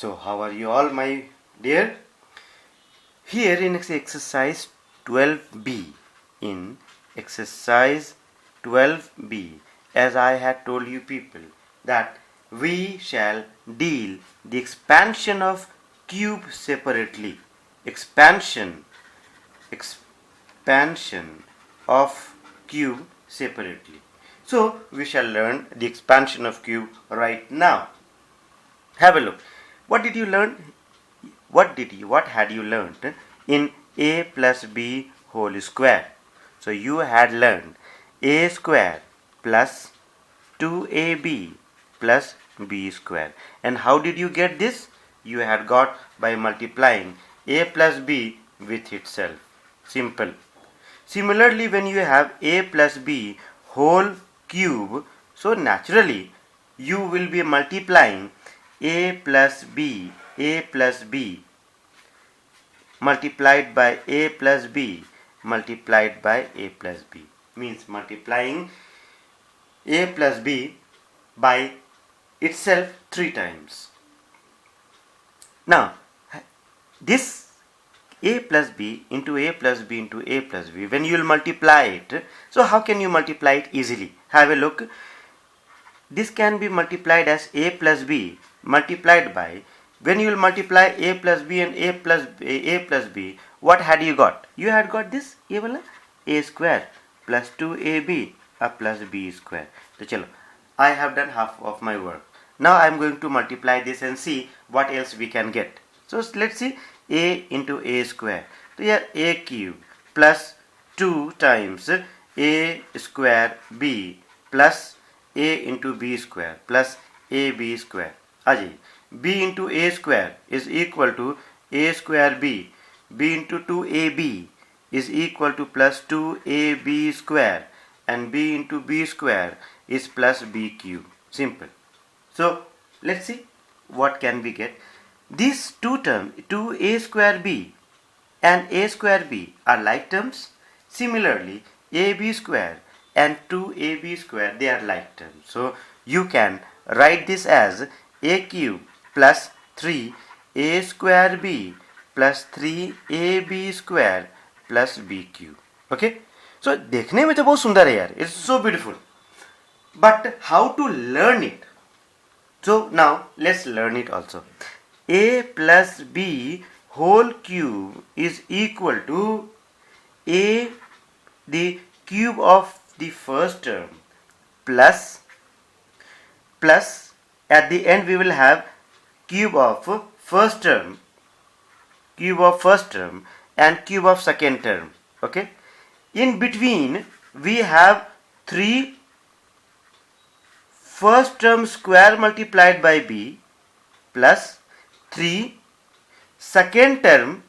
So how are you all, my dear? Here in exercise 12b, in exercise 12b, as I had told you people, that we shall deal the expansion of cube separately. Expansion of cube separately. So we shall learn the expansion of cube right now. Have a look. What did you learn? What had you learned in a plus b whole square? So you had learned a square plus 2ab plus b square. And how did you get this? You had got by multiplying a plus b with itself. Simple. Similarly, when you have a plus b whole cube, so naturally you will be multiplying a plus b multiplied by a plus b multiplied by a plus b, means multiplying a plus b by itself 3 times. Now this a plus b into a plus b into a plus b, when you will multiply it, so how can you multiply it easily? Have a look. This can be multiplied as a plus b multiplied by, when you will multiply a plus b and a plus b, what had you got? You had got this a square plus 2ab plus b square. So chalo, I have done half of my work. Now I am going to multiply this and see what else we can get. So let's see, a into a square. So here a cube plus 2 times a square b plus a into b square plus ab square. Aji, b into a square is equal to a square b into 2ab is equal to plus 2ab square, and b into b square is plus b cube. Simple. So let's see what can we get. These two terms, 2a square b and a square b, are like terms. Similarly, ab square and 2ab square, they are like terms. So you can write this as a cube plus 3a square b plus 3ab square plus b cube. Okay, so देखने में तो बहुत सुंदर है यार, it's so beautiful, but how to learn it? So now let's learn it also. A plus b whole cube is equal to a, the cube of the first term, plus at the end we will have cube of first term and cube of second term. Okay, in between we have 3 first term square multiplied by b plus 3 second term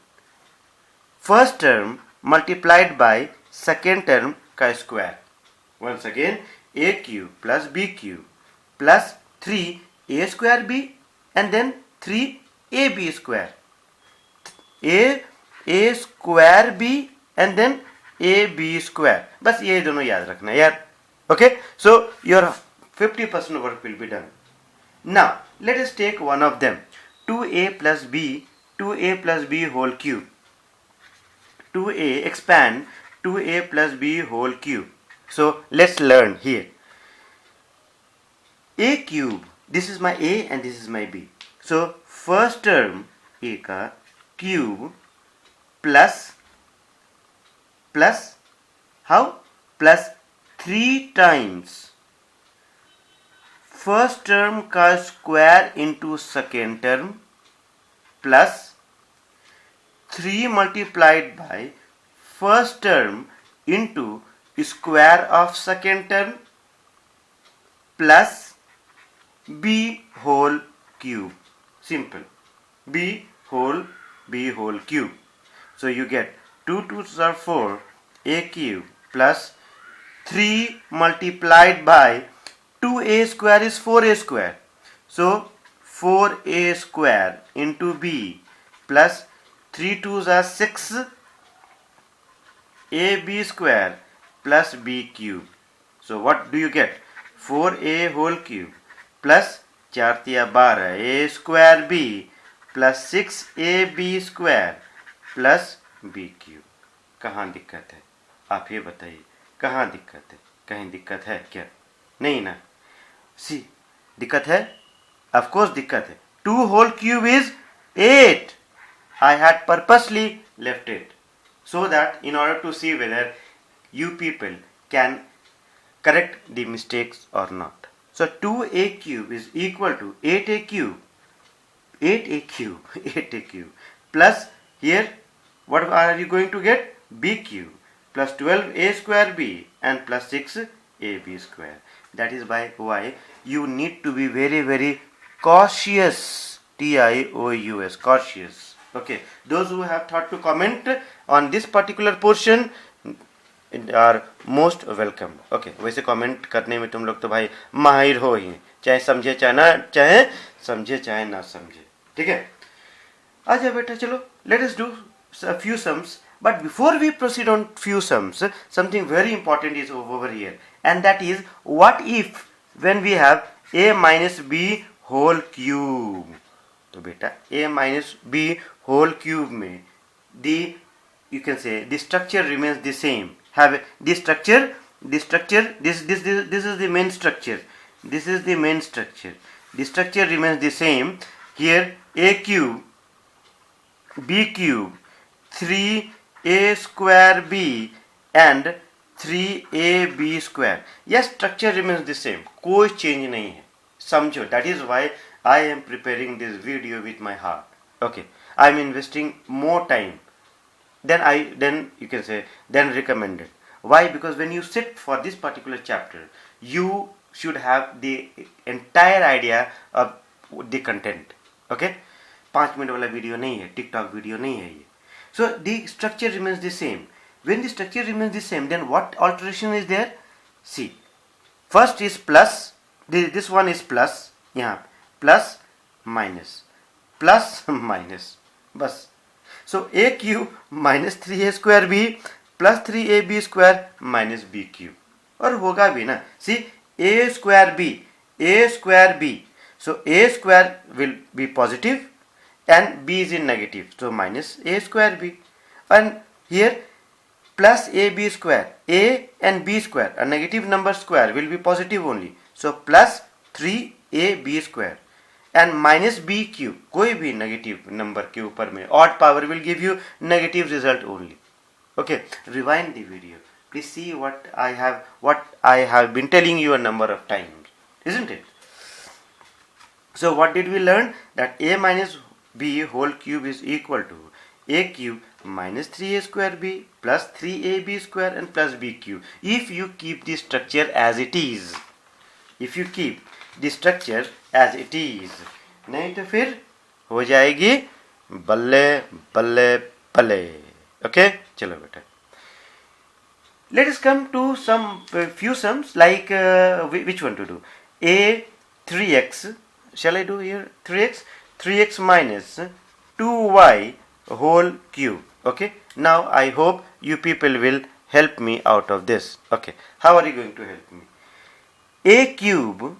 first term multiplied by second term ka square. Once again, a cube plus b cube plus 3a square b and then 3ab square. a square b and then ab square. बस ये दोनों याद रखना यार. Okay, so your 50% work will be done. Now let us take one of them. 2a plus b whole cube. 2a, expand 2a plus b whole cube. So let's learn here. A cube, this is my a and this is my b. So first term a ka cube plus how? Plus 3 times first term ka square into second term plus 3 multiplied by first term into square of second term plus b whole cube. Simple. b whole cube. So you get 2 2s are 4, a cube plus 3 multiplied by 2a square is 4a square. So 4a square into b plus 3 2s are 6 ab square plus b cube. So what do you get? 4a whole cube plus 4 3 12 a square b plus 6ab square plus b cube. कहाँ दिक्कत है आप ये बताइए, कहाँ दिक्कत है? कहीं दिक्कत है क्या? नहीं ना। सी दिक्कत है, ऑफ कोर्स दिक्कत है। 2 whole cube is 8. I had purposely left it so that in order to see whether you people can correct the mistakes or not. So 2a cube is equal to 8a cube, 8a cube, 8a cube plus here what are you going to get? B cube plus 12a square b and plus 6ab square. That is why you need to be very very cautious. TIOUS, cautious. Okay, those who have thought to comment on this particular portion are most welcome. Okay, वैसे comment करने में तुम लोग तो भाई माहिर हो ही, चाहे समझे चाहे ना चाहे समझे चाहे ना समझे, ठीक है? आजा बेटा चलो, let us do a few sums. But before we proceed on few sums, something very important is over here, and that is what if when we have a minus b whole cube. तो बेटा a minus b whole cube में you can say the structure remains the same. Have this structure, this is the main structure. This is the main structure. The structure remains the same. Here a cube, b cube, 3a square b and 3ab square. Yes, structure remains the same. कोई change नहीं है. समझो. That is why I am preparing this video with my heart. Okay, I am investing more time than you can say than recommended. Why? Because when you sit for this particular chapter, you should have the entire idea of the content. Okay, 5 minute वाला video नहीं है, TikTok video नहीं है ये. So the structure remains the same. When the structure remains the same, then what alteration is there? See, first is plus. This one is plus. यहाँ plus minus plus minus बस. So a cube minus 3a square b plus 3ab square minus b cube. और होगा भी ना. See, a square b. So a square will be positive and b is in negative. So minus a square b. And here plus ab square. A and b square, a negative number square will be positive only. So plus 3ab square. And minus b cube, कोई भी negative number के ऊपर में odd power will give you negative result only. Okay, rewind the video. Please see what I have been telling you a number of times, isn't it? So what did we learn? That a minus b whole cube is equal to a cube minus 3a square b plus 3ab square and plus b cube. If you keep the structure as it is. If you keep the structure as it is, नहीं तो फिर हो जाएगी बल्ले बल्ले बल्ले. Okay, चलो बेटा. Let us come to some few sums like which one to do? A 3x. Shall I do here 3x? 3x minus 2y whole cube. Okay. Now I hope you people will help me out of this. Okay. How are you going to help me? A cube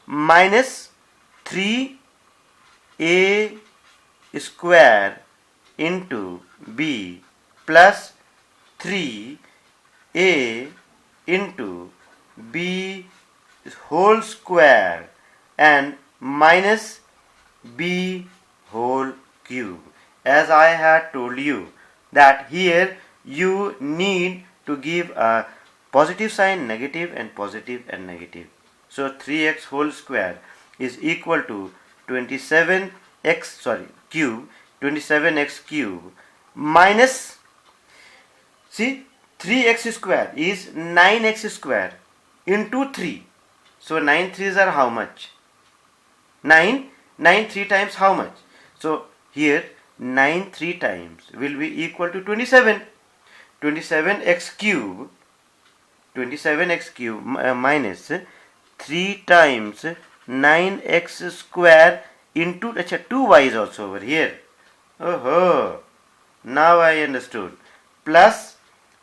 minus 3a square into b plus 3a into b whole square and minus b whole cube. As I had told you that here you need to give a positive sign, negative and positive and negative. So 3x whole square is equal to 27x cube minus, see, 3x square is 9x square into 3. So 9 3s are how much? 9 3 times how much? So here 9 3 times will be equal to 27. 27x cube minus 3 times 9x square into 2y is also over here. Oh, now I understood. Plus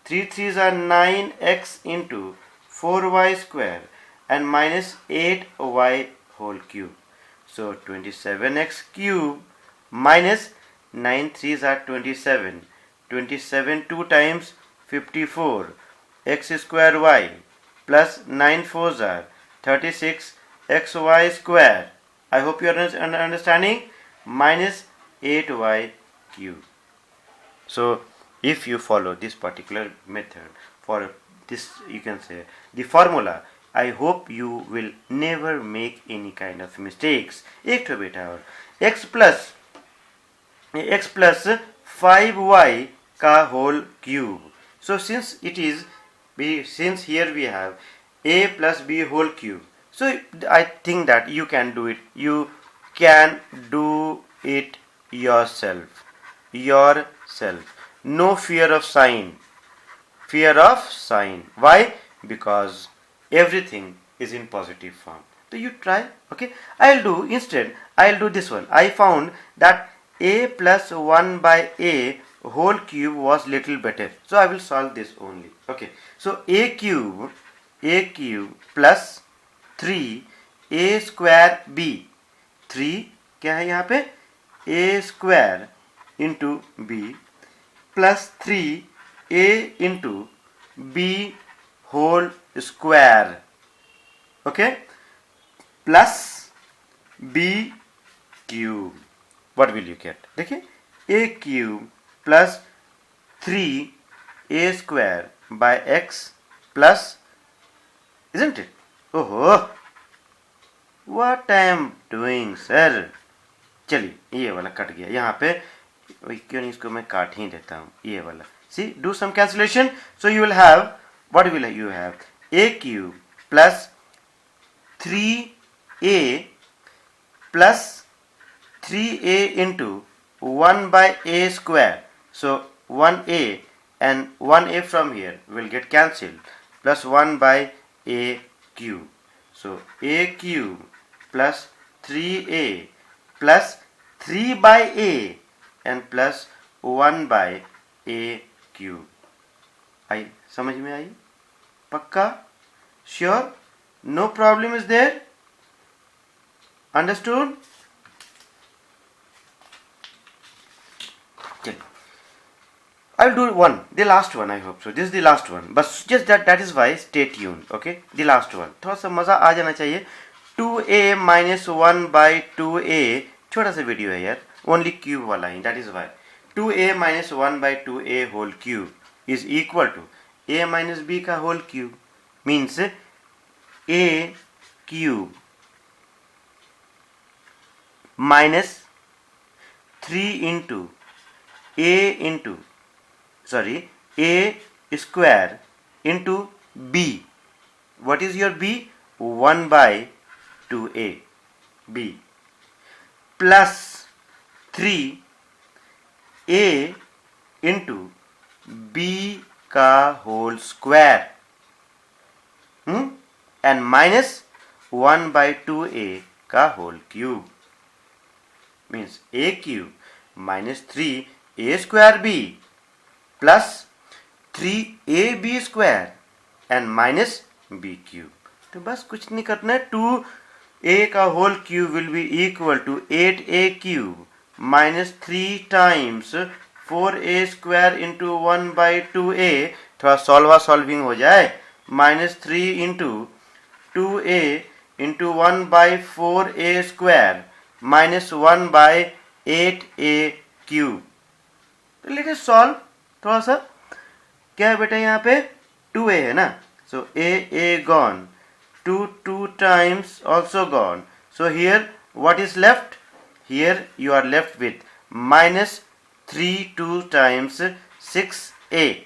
3 3s are 9x into 4y square and minus 8y whole cube. So 27x cube minus 9 3s are 27. 27 2 times 54 x square y plus 9 4s are 36 xy square. I hope you are understanding. Minus 8y cube. So if you follow this particular method for this, you can say the formula, I hope you will never make any kind of mistakes. एक तो बेटा और x plus 5y का whole cube. So since here we have a plus b whole cube, so I think that you can do it. You can do it yourself. No fear of sign. Why? Because everything is in positive form. So you try. Okay, I'll do this one. I found that a plus 1 by a whole cube was little better, so I will solve this only. Okay, so a cube plus 3 a square b. 3 क्या है यहाँ पे? a square into b plus 3a into b whole square. Okay, plus b cube. What will you get? देखिए, a cube plus 3a square by x plus, isn't it? Oh, what I am doing, sir? चलिए, ये वाला cut गया यहाँ पे. क्यों नहीं इसको मैं काट ही देता हूँ, ये वाला. See, do some cancellation. So you will have, what will you have? A cube plus 3a plus 3a into 1 by a square. So 1a and 1a from here will get cancelled, plus 1 by a cube. So a cube plus 3a plus 3 by a and plus 1 by a cube. आई समझ में आई? पक्का? Sure? No problem is there? Understood? I'll do the last one. I hope so. This is the last one. But just that is why stay tuned. Okay? The last one. थोड़ा सा मजा आ जाना चाहिए. 2a minus 1 by 2a, छोटा सा video है यार, only cube वाला ही. That is why 2a minus 1 by 2a whole cube is equal to a minus b का whole cube, means a cube minus 3 into a square into b. What is your b? 1 by 2a b plus 3a into b का whole square, and minus 1 by 2a का whole cube, means a cube minus 3a square b plus 3ab square and minus b cube. तो बस कुछ नहीं करना है. 2a का whole cube will be equal to 8a cube minus 3 times 4a square into 1 by 2a. थोड़ा solving हो जाए. minus 3 into 2a into 1 by 4a square minus 1 by 8a cube. तो let us solve. थोड़ा सा क्या है बेटा यहाँ पे? 2a है ना. So a gone. 2 times also gone. So here what is left? Here you are left with minus 3 2 times 6a.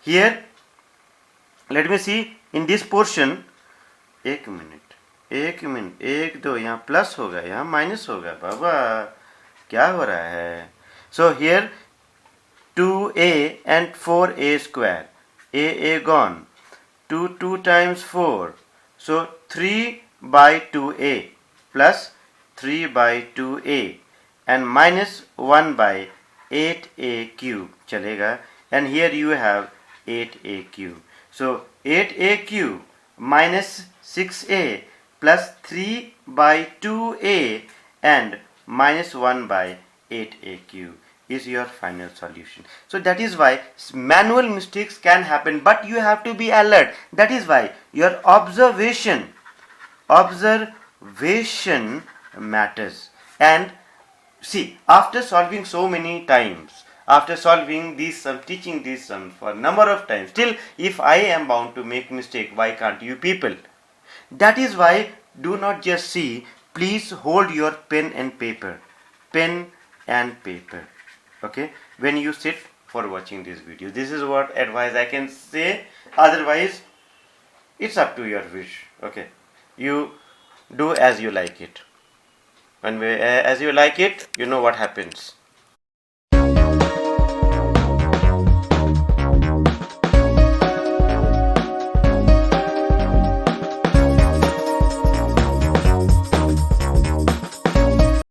Here let me see in this portion. एक मिनट 1 2, यहाँ प्लस होगा, यहाँ माइनस होगा. बाबा क्या हो रहा है? So here 2a and 4a square. a gone. 2 times 4. So 3 by 2a plus 3 by 2a and minus 1 by 8a cube चलेगा. And here you have 8a cube. So 8a cube minus 6a plus 3 by 2a and minus 1 by 8a cube is your final solution. So that is why manual mistakes can happen, but you have to be alert. That is why your observation matters. And see, after solving so many times, after solving these sums, teaching these sums for number of times, still if I am bound to make mistake, why can't you people? That is why do not just see, please hold your pen and paper, okay, when you sit for watching this video. This is what advice I can say. Otherwise it's up to your wish. Okay, you do as you like it, and as you like it, you know what happens.